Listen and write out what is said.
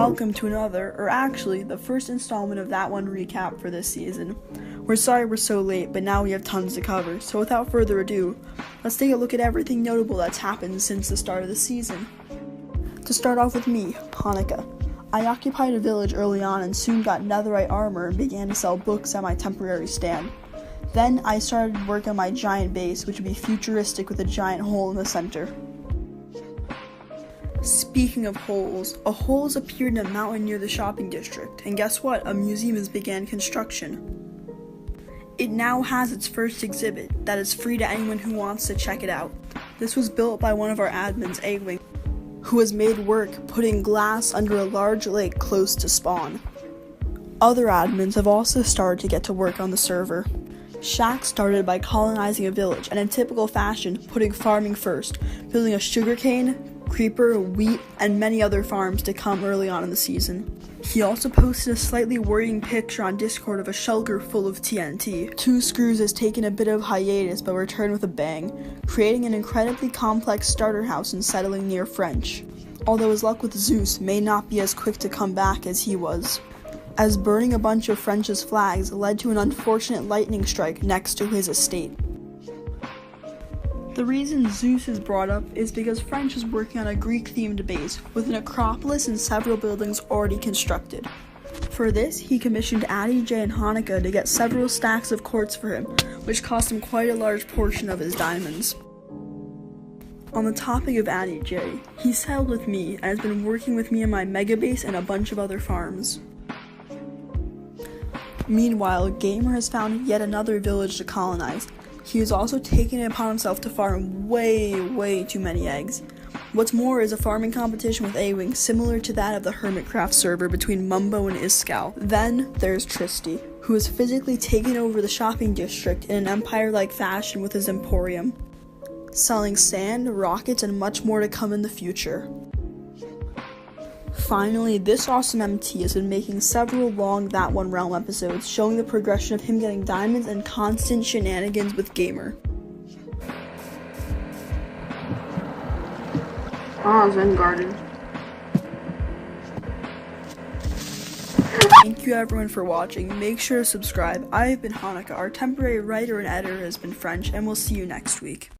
welcome to another, or actually, the first installment of That One recap for this season. We're sorry we're so late, but now we have tons to cover, so without further ado, let's take a look at everything notable that's happened since the start of the season. To start off with me, Hanukkah. I occupied a village early on and soon got netherite armor and began to sell books at my temporary stand. Then I started work on my giant base, which would be futuristic with a giant hole in the center. Speaking of holes, a hole has appeared in a mountain near the shopping district, and guess what? A museum has began construction. It now has its first exhibit that is free to anyone who wants to check it out. This was built by one of our admins, A-Wing, who has made work putting glass under a large lake close to spawn. Other admins have also started to get to work on the server. Shaq started by colonizing a village, and in typical fashion, putting farming first, building a sugarcane, creeper, wheat, and many other farms to come early on in the season. He also posted a slightly worrying picture on Discord of a shulker full of TNT. Two Screws has taken a bit of hiatus but returned with a bang, creating an incredibly complex starter house and settling near French, although his luck with Zeus may not be as quick to come back as he was, as burning a bunch of French's flags led to an unfortunate lightning strike next to his estate. The reason Zeus is brought up is because French is working on a Greek-themed base with an acropolis and several buildings already constructed. For this, he commissioned Addie Jay and Hanukkah to get several stacks of quartz for him, which cost him quite a large portion of his diamonds. On the topic of Addie Jay, he settled with me and has been working with me in my mega base and a bunch of other farms. Meanwhile, Gamer has found yet another village to colonize. He has also taken it upon himself to farm way too many eggs. What's more is a farming competition with A-Wing similar to that of the Hermitcraft server between Mumbo and Iskal. Then there's Tristan, who has physically taken over the shopping district in an empire-like fashion with his emporium, selling sand, rockets, and much more to come in the future. Finally, this awesome MT has been making several long That One Realm episodes showing the progression of him getting diamonds and constant shenanigans with Gamer. Zen Garden. Thank you everyone for watching. Make sure to subscribe. I have been Hanukkah. Our temporary writer and editor has been French, and we'll see you next week.